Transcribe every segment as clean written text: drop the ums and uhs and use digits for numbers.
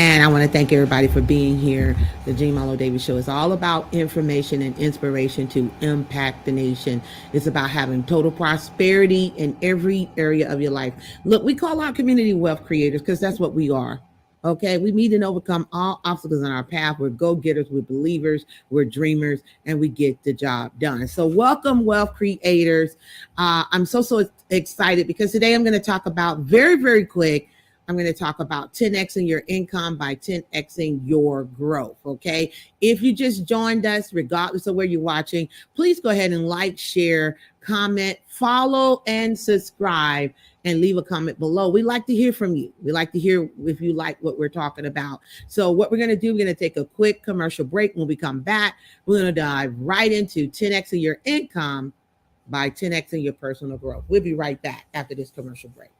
And I want to thank everybody for being here. The Jean Malo Davis Show is all about information and inspiration to impact the nation. It's about having total prosperity in every area of your life. Look, we call our community wealth creators because that's what we are. Okay, we meet and overcome all obstacles in our path. We're go-getters, we're believers, we're dreamers, and we get the job done. So welcome, wealth creators. I'm so excited because today I'm going to talk about very quick. I'm going to talk about 10xing your income by 10xing your growth. Okay, if you just joined us, regardless of where you're watching, please go ahead and like, share, comment, follow, and subscribe. And leave a comment below. We like to hear from you. We like to hear if you like what we're talking about. So what we're going to do, we're going to take a quick commercial break. When we come back, we're going to dive right into 10xing your income by 10xing your personal growth. We'll be right back after this commercial break.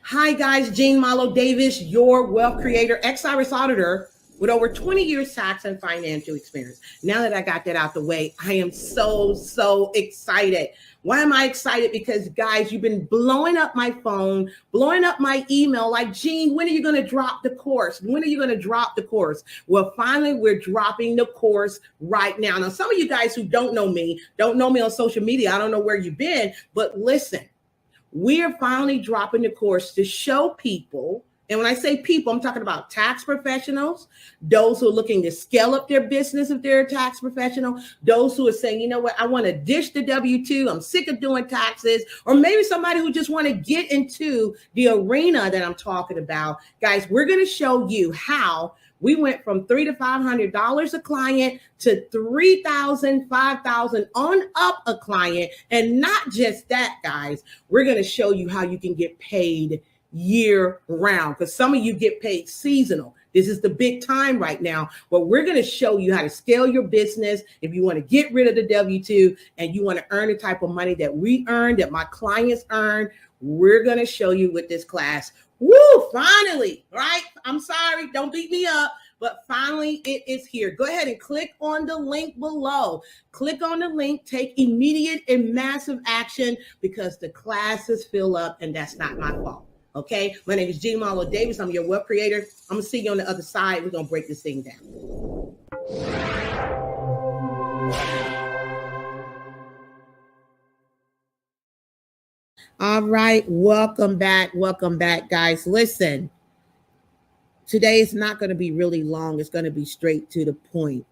Hi guys, Jean Malo Davis, your wealth creator, ex-Iris auditor with over 20 years tax and financial experience. Now that I got that out the way, I am so excited. Why am I excited? Because guys, you've been blowing up my phone, blowing up my email like, Jean, when are you going to drop the course? When are you going to drop the course? Well, finally, we're dropping the course right now. Now, some of you guys who don't know me on social media. I don't know where you've been, but listen, we are finally dropping the course to show people. And when I say people, I'm talking about tax professionals, those who are looking to scale up their business if they're a tax professional, those who are saying, you know what, I want to ditch the W-2, I'm sick of doing taxes, or maybe somebody who just want to get into the arena that I'm talking about. Guys, we're going to show you how we went from $300 to $500 a client to $3,000, $5,000 on up a client. And not just that, guys, we're going to show you how you can get paid year round, because some of you get paid seasonal. This is the big time right now, but we're going to show you how to scale your business. If you want to get rid of the W-2 and you want to earn the type of money that we earn, that my clients earn, we're going to show you with this class. Woo, finally, right? I'm sorry, don't beat me up, but finally it is here. Go ahead and click on the link below. Click on the link, take immediate and massive action because the classes fill up and that's not my fault. Okay, my name is Jean Malo Davis. I'm your web creator. I'm gonna see you on the other side. We're gonna break this thing down. All right, welcome back, guys. Listen, today is not going to be really long. It's going to be straight to the point,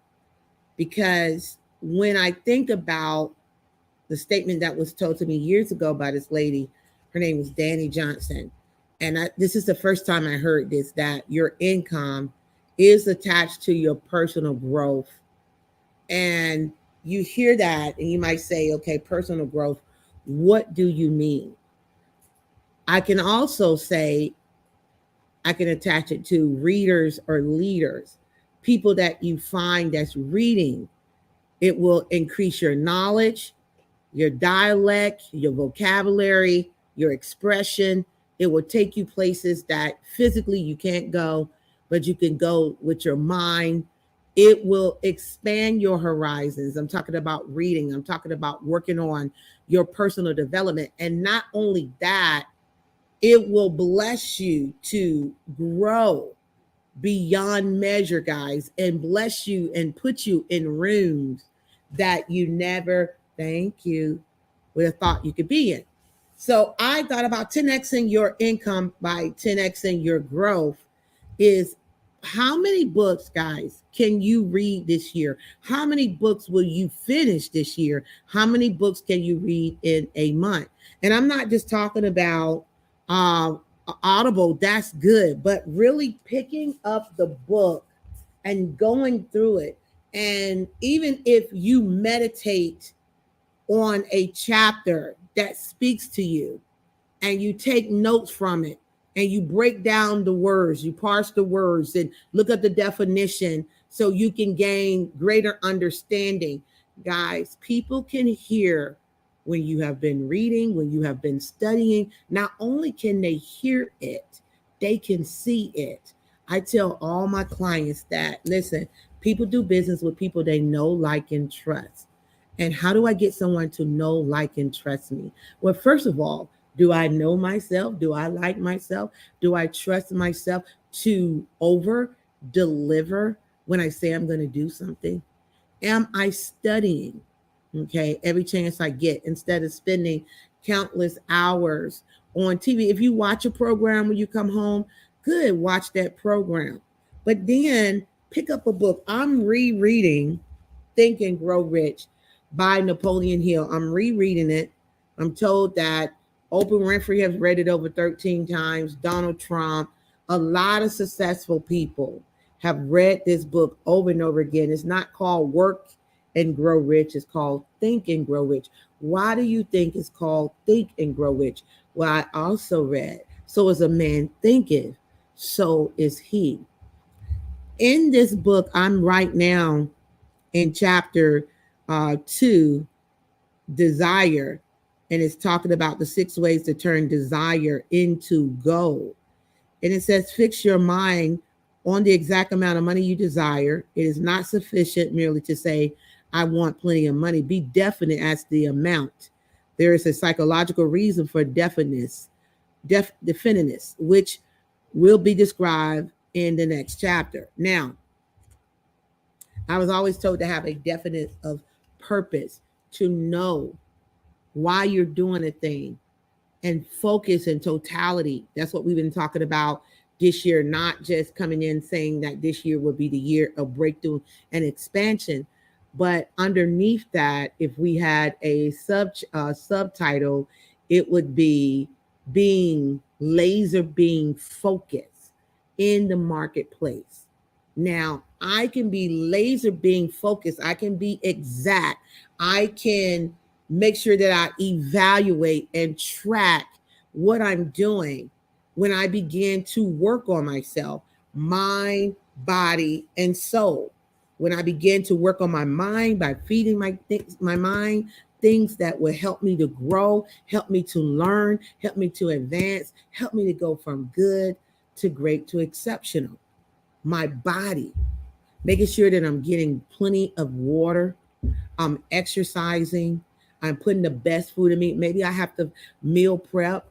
because when I think about the statement that was told to me years ago by this lady, her name was Danny Johnson. And this is the first time I heard this, that your income is attached to your personal growth. And you hear that and you might say, okay, personal growth, what do you mean? I can also say, I can attach it to readers or leaders, people that you find that's reading. It will increase your knowledge, your dialect, your vocabulary, your expression. It will take you places that physically you can't go, but you can go with your mind. It will expand your horizons. I'm talking about reading. I'm talking about working on your personal development. And not only that, it will bless you to grow beyond measure, guys, and bless you and put you in rooms that you never, thank you, would have thought you could be in. So I thought about 10xing your income by 10xing your growth is how many books, guys, can you read this year? How many books will you finish this year? How many books can you read in a month? And I'm not just talking about Audible, that's good, but really picking up the book and going through it. And even if you meditate on a chapter that speaks to you and you take notes from it and you break down the words, you parse the words and look at the definition so you can gain greater understanding. Guys, people can hear when you have been reading, when you have been studying. Not only can they hear it, they can see it. I tell all my clients that, listen, people do business with people they know, like, and trust. And how do I get someone to know, like, and trust me? Well, first of all, do I know myself? Do I like myself? Do I trust myself? to over deliver when I say I'm going to do something? Am I studying? Okay, every chance I get instead of spending countless hours on TV. If you watch a program when you come home, good, watch that program. But then pick up a book. I'm rereading Think and Grow Rich by Napoleon Hill. I'm rereading it. I'm told that Oprah Winfrey has read it over 13 times, Donald Trump, a lot of successful people have read this book over and over again. It's not called Work and Grow Rich, it's called Think and Grow Rich. Why do you think it's called Think and Grow Rich? Well, I also read, so as a man thinketh, so is he. In this book, I'm right now in chapter 2, Desire, and it's talking about the 6 ways to turn desire into gold. And it says, fix your mind on the exact amount of money you desire. It is not sufficient merely to say, I want plenty of money. Be definite as the amount. There is a psychological reason for definiteness, which will be described in the next chapter. Now, I was always told to have a definite of purpose, to know why you're doing a thing, and focus in totality. That's what we've been talking about this year, not just coming in saying that this year will be the year of breakthrough and expansion, but underneath that, if we had a subtitle, it would be being focused in the marketplace. Now, I can be laser being focused. I can be exact. I can make sure that I evaluate and track what I'm doing when I begin to work on myself, mind, body, and soul. When I begin to work on my mind by feeding my mind things that will help me to grow, help me to learn, help me to advance, help me to go from good to great to exceptional. My body, making sure that I'm getting plenty of water, I'm exercising, I'm putting the best food in me. Maybe I have to meal prep.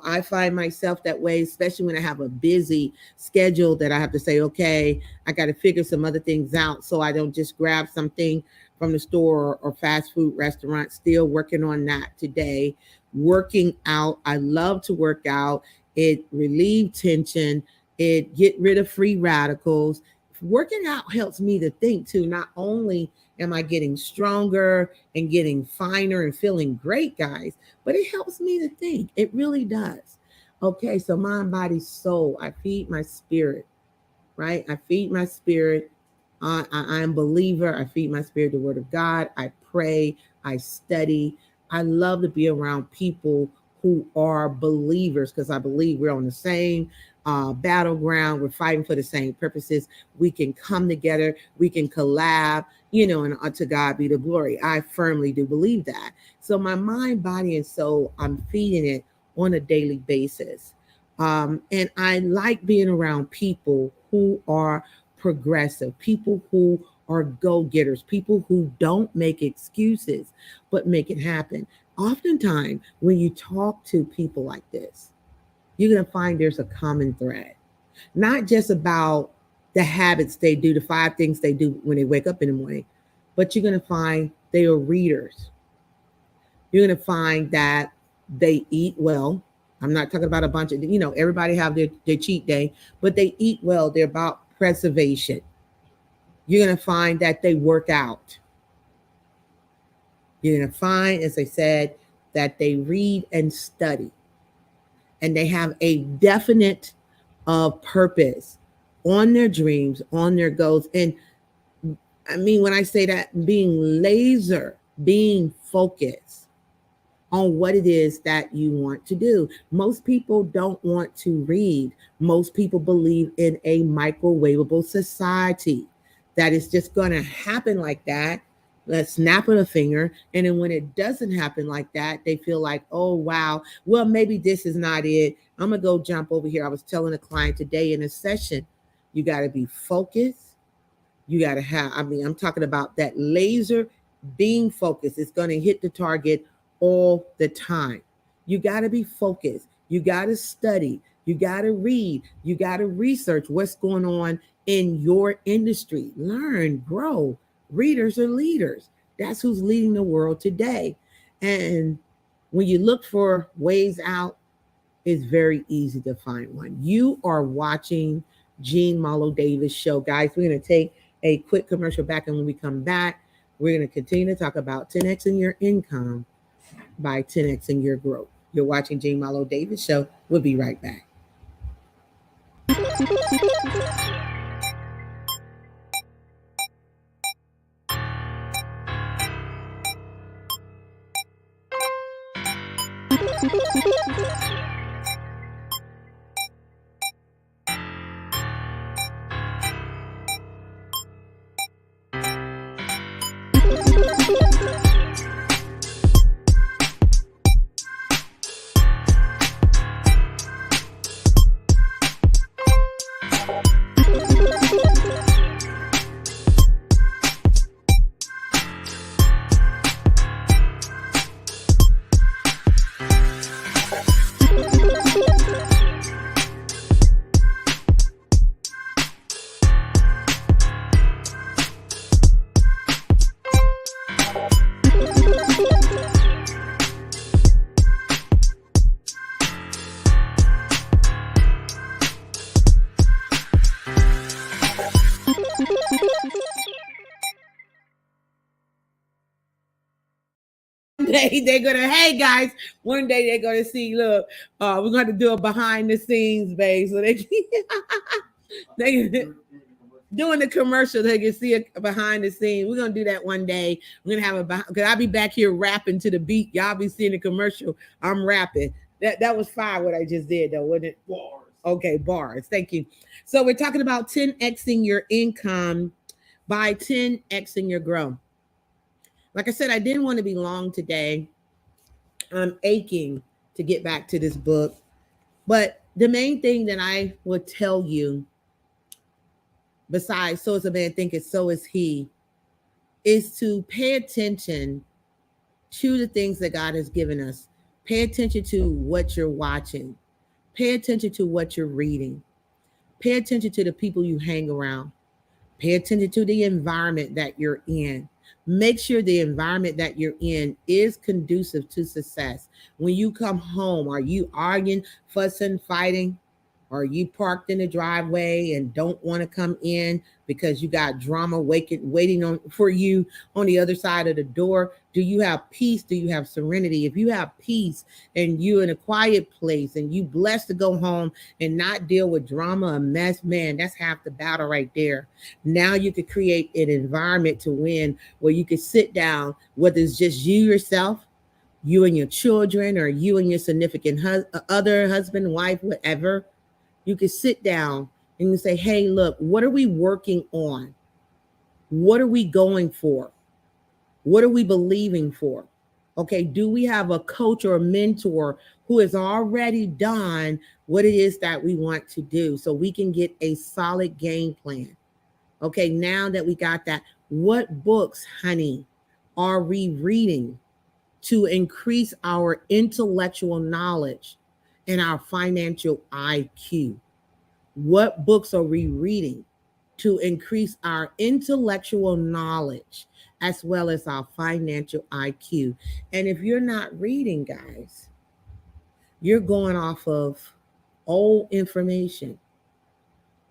I find myself that way, especially when I have a busy schedule that I have to say, okay, I got to figure some other things out so I don't just grab something from the store or fast food restaurant. Still working on that today. Working out. I love to work out. It relieves tension. It get rid of free radicals. Working out helps me to think too. Not only am I getting stronger and getting finer and feeling great, guys, but it helps me to think. It really does. Okay, so mind, body, soul. I feed my spirit, right? I feed my spirit. I'm a believer. I feed my spirit the word of God. I pray. I study. I love to be around people who are believers because I believe we're on the same battleground. We're fighting for the same purposes. We can come together. We can collab, and to God be the glory. I firmly do believe that. So my mind, body, and soul, I'm feeding it on a daily basis. And I like being around people who are progressive, people who are go-getters, people who don't make excuses, but make it happen. Oftentimes, when you talk to people like this, you're going to find there's a common thread, not just about the habits they do, the 5 things they do when they wake up in the morning, but you're going to find they are readers. You're going to find that they eat well. I'm not talking about a bunch of, everybody have their cheat day, but they eat well. They're about preservation. You're going to find that they work out. You're going to find, as I said, that they read and study. And they have a definite purpose on their dreams, on their goals. And I mean, when I say that, being focused on what it is that you want to do. Most people don't want to read. Most people believe in a microwavable society that is just going to happen like that. Let's snap of a finger. And then when it doesn't happen like that, they feel like, oh, wow, well, maybe this is not it. I'm going to go jump over here. I was telling a client today in a session, you got to be focused. You got to have, I'm talking about that laser being focused. It's going to hit the target all the time. You got to be focused. You got to study. You got to read. You got to research what's going on in your industry. Learn, grow. Readers are leaders. That's who's leading the world today. And when you look for ways out, it's very easy to find one. You are watching Jean Malo Davis show. Guys, we're going to take a quick commercial back. And when we come back, we're going to continue to talk about 10X in your income by 10X in your growth. You're watching Jean Malo Davis show. We'll be right back. They're gonna, hey guys, one day they're gonna see, look, we're gonna do a behind the scenes, babe, so they doing the commercial, they can see it behind the scenes. We're gonna do that one day. We're gonna have a, because I'll be back here rapping to the beat. Y'all be seeing the commercial. I'm rapping. That was fire what I just did though, wasn't it? Bars. Okay, bars. Thank you. So we're talking about 10Xing your income by 10Xing your growth. Like I said, I didn't want to be long today. I'm aching to get back to this book. But the main thing that I would tell you, besides so is a man thinketh, so is he, is to pay attention to the things that God has given us. Pay attention to what you're watching. Pay attention to what you're reading. Pay attention to the people you hang around. Pay attention to the environment that you're in. Make sure the environment that you're in is conducive to success. When you come home, are you arguing, fussing, fighting? Are you parked in the driveway and don't want to come in because you got drama waiting on for you on the other side of the door? Do you have peace? Do you have serenity? If you have peace and you're in a quiet place and you blessed to go home and not deal with drama and mess, man, that's half the battle right there. Now you could create an environment to win where you could sit down, whether it's just you yourself, you and your children, or you and your significant other, husband, wife, whatever. You can sit down and you say, hey, look, what are we working on? What are we going for? What are we believing for? Okay, do we have a coach or a mentor who has already done what it is that we want to do so we can get a solid game plan? Okay, now that we got that, what books, honey, are we reading to increase our intellectual knowledge and our financial IQ? What books are we reading to increase our intellectual knowledge as well as our financial IQ? And if you're not reading, guys, you're going off of old information,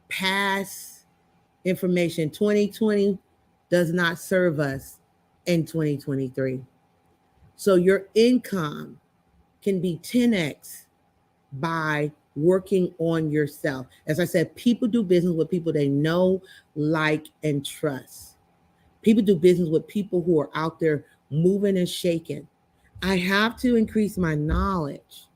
past information. 2020 does not serve us in 2023. So your income can be 10X by working on yourself. As I said, people do business with people they know, like, and trust. People do business with people who are out there moving and shaking. I have to increase my knowledge.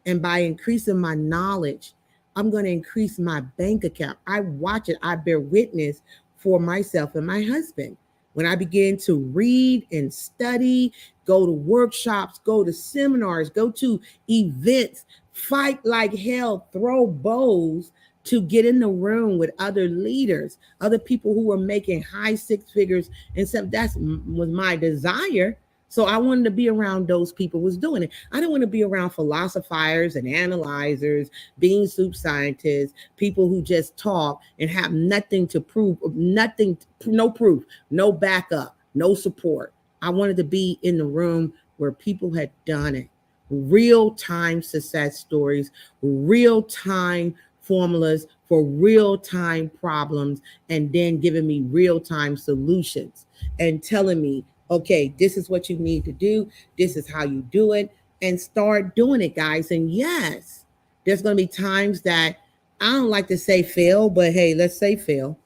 And by increasing my knowledge, I'm going to increase my bank account. I watch it. I bear witness for myself and my husband. When I begin to read and study, go to workshops, go to seminars, go to events, fight like hell, throw bows to get in the room with other leaders, other people who are making high six figures and stuff. That was my desire So I wanted to be around those people who was doing it. I didn't want to be around philosophers and analyzers, bean soup scientists, people who just talk and have nothing to prove, nothing, no proof, no backup, no support. I wanted to be in the room where people had done it. Real time success stories, real time formulas for real time problems, and then giving me real time solutions and telling me, okay, this is what you need to do, this is how you do it, and start doing it, guys. And yes, there's going to be times that I don't like to say fail, but hey, let's say fail.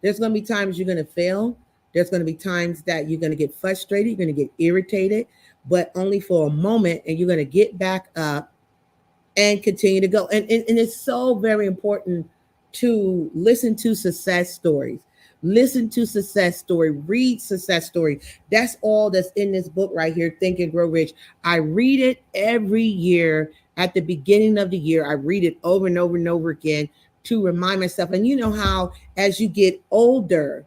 There's going to be times you're going to fail. There's going to be times that you're going to get frustrated, you're going to get irritated, but only for a moment, and you're going to get back up and continue to go. And it's so very important to listen to success stories. Listen to success story, read success story. That's all that's in this book right here, Think and Grow Rich. I read it every year at the beginning of the year. I read it over and over and over again to remind myself. And you know how as you get older,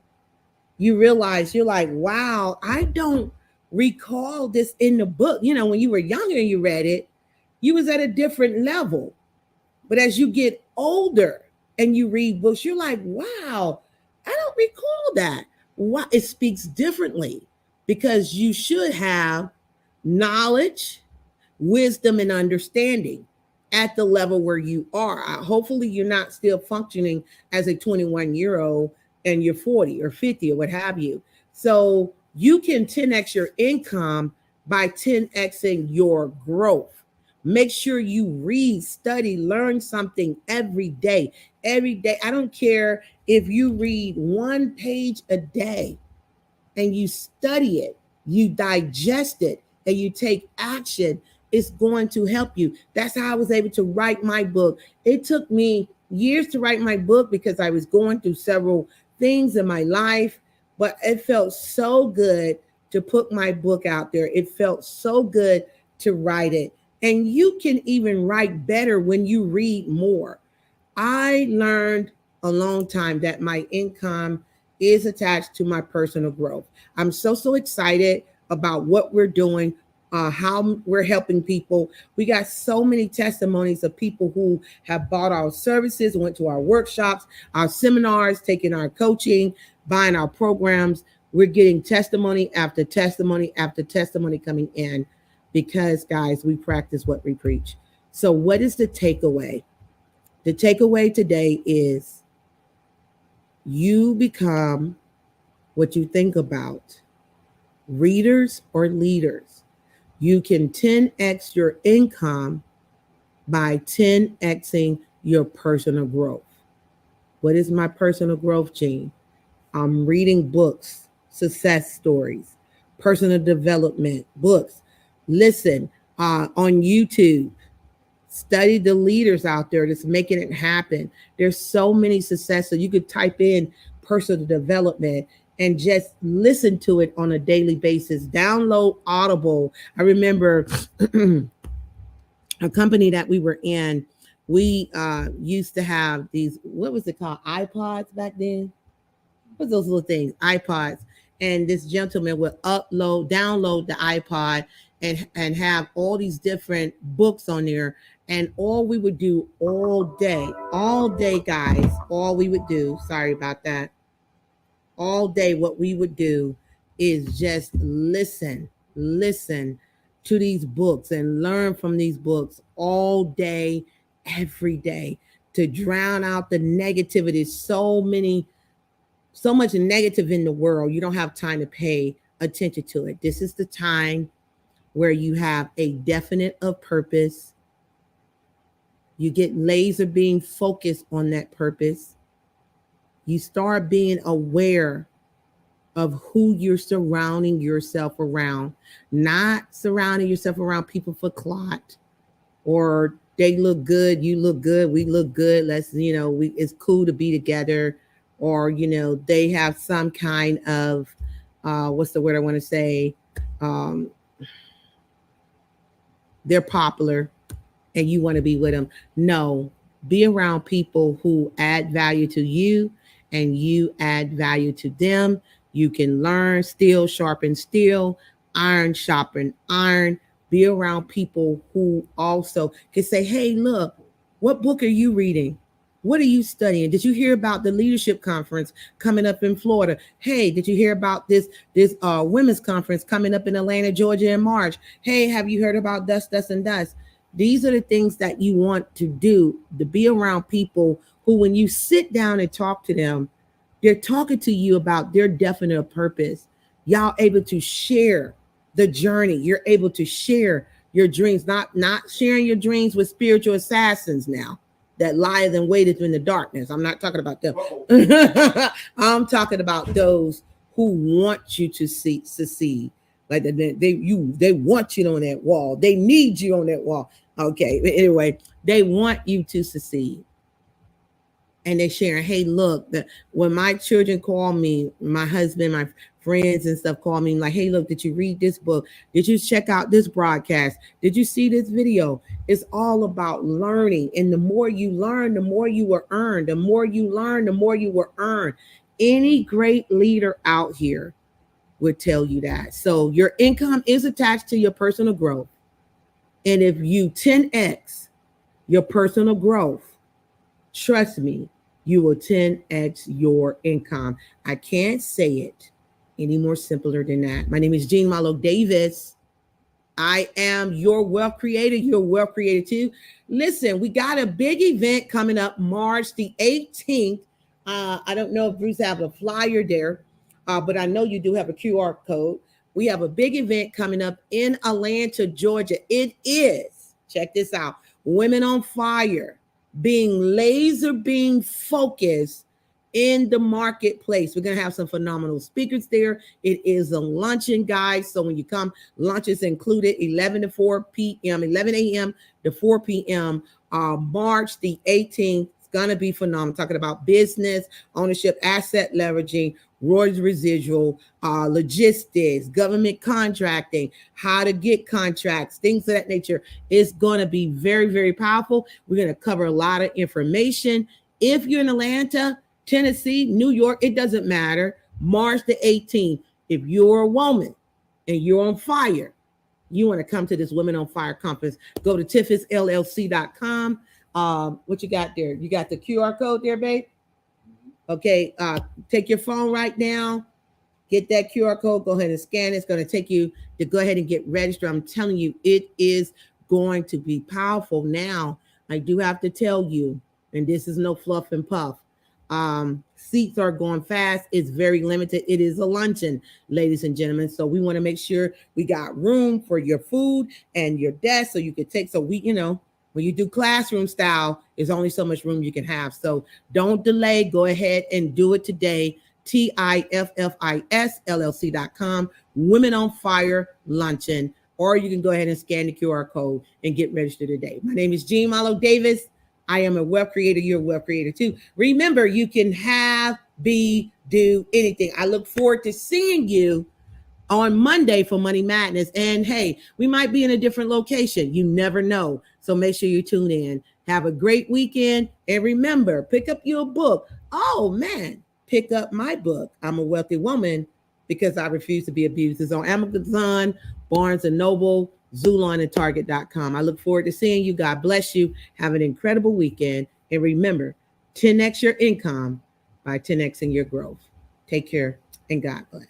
you realize you're like, wow, I don't recall this in the book. You know, when you were younger and you read it, you was at a different level. But as you get older and you read books, you're like, wow, I don't recall that. Why? It speaks differently because you should have knowledge, wisdom, and understanding at the level where you are. Hopefully, you're not still functioning as a 21-year-old and you're 40 or 50 or what have you. So you can 10x your income by 10xing your growth. Make sure you read, study, learn something every day. Every day. I don't care if you read one page a day and you study it, you digest it, and you take action. It's going to help you. That's how I was able to write my book. It took me years to write my book because I was going through several things in my life, but it felt so good to put my book out there. It felt so good to write it. And you can even write better when you read more. I learned a long time that my income is attached to my personal growth. I'm so excited about what we're doing, how we're helping people. We got so many testimonies of people who have bought our services, went to our workshops, our seminars, taken our coaching, buying our programs. We're getting testimony after testimony after testimony coming in because, guys, we practice what we preach. So what is the takeaway? The takeaway today is you become what you think about. Readers or leaders. You can 10x your income by 10xing your personal growth. What is my personal growth, Gene? I'm reading books, success stories, personal development books. Listen on YouTube. Study the leaders out there that's making it happen. There's so many success. So you could type in personal development and just listen to it on a daily basis. Download Audible. I remember a company that we were in, we used to have these, what was it called? iPods back then? What was those little things? iPods. And this gentleman would download the iPod and have all these different books on there. And all we would do all day, guys, all we would do, sorry about that, all day, what we would do is just listen to these books and learn from these books all day, every day, to drown out the negativity. So much negative in the world. You don't have time to pay attention to it. This is the time where you have a definite of purpose. You get laser beam focused on that purpose. You start being aware of who you're surrounding yourself around, not surrounding yourself around people for clout or they look good, you look good, we look good. Let's, it's cool to be together, or, they have some kind of, what's the word I want to say? They're popular and you want to be with them. No, be around people who add value to you and you add value to them. You can learn, steel, sharpen steel. iron sharpen iron. Be around people who also can say, hey, look, what book are you reading? What are you studying? Did you hear about the leadership conference coming up in Florida? Hey, did you hear about this women's conference coming up in Atlanta, Georgia in March? Hey, have you heard about Dust and Dust? These are the things that you want to do, to be around people who, when you sit down and talk to them, they're talking to you about their definite purpose. Y'all able to share the journey. You're able to share your dreams, not sharing your dreams with spiritual assassins now that lieth and waiteth in the darkness. I'm not talking about them. I'm talking about those who want you to succeed. Like they want you on that wall. They need you on that wall. Okay. Anyway, they want you to succeed. And they're sharing, hey, look, when my children call me, my husband, my friends and stuff call me like, hey, look, did you read this book? Did you check out this broadcast? Did you see this video? It's all about learning. And the more you learn, the more you will earn. The more you learn, the more you will earn. Any great leader out here would tell you that. So your income is attached to your personal growth. And if you 10x your personal growth, trust me, you will 10x your income. I can't say it any more simpler than that. My name is Jean Malo Davis. I am your wealth creator. You're wealth creator too. Listen, we got a big event coming up March the 18th. I don't know if Bruce have a flyer there, but I know you do have a QR code. We have a big event coming up in Atlanta, Georgia. It is, check this out, Women on Fire, being focused in the marketplace. We're going to have some phenomenal speakers there. It is a luncheon, guys. So when you come, lunch is included, 11 a.m. to 4 p.m. March the 18th. It's going to be phenomenal. Talking about business, ownership, asset leveraging, royalties residual, logistics, government contracting, how to get contracts, things of that nature. It's going to be very, very powerful. We're going to cover a lot of information. If you're in Atlanta, Tennessee, New York, it doesn't matter. March the 18th. If you're a woman and you're on fire, you want to come to this Women on Fire conference, go to tiffisllc.com. What you got there? You got the QR code there, babe? Okay, take your phone right now, get that QR code, go ahead and scan it. It's going to take you to go ahead and get registered. I'm telling you, it is going to be powerful. Now, I do have to tell you, and this is no fluff and puff, seats are going fast. It's very limited. It is a luncheon, ladies and gentlemen. So we want to make sure we got room for your food and your desk so you can take, so we, when you do classroom style, there's only so much room you can have. So don't delay. Go ahead and do it today. TIFFISLLC.com, Women on Fire Luncheon. Or you can go ahead and scan the QR code and get registered today. My name is Jean Malo Davis. I am a wealth creator. You're a wealth creator too. Remember, you can have, be, do anything. I look forward to seeing you on Monday for Money Madness. And hey, we might be in a different location. You never know. So make sure you tune in. Have a great weekend. And remember, pick up your book. Oh man, pick up my book. I'm a Wealthy Woman Because I Refuse to Be Abused. It's on Amazon, Barnes & Noble, Zulon, and Target.com. I look forward to seeing you. God bless you. Have an incredible weekend. And remember, 10x your income by 10xing your growth. Take care and God bless.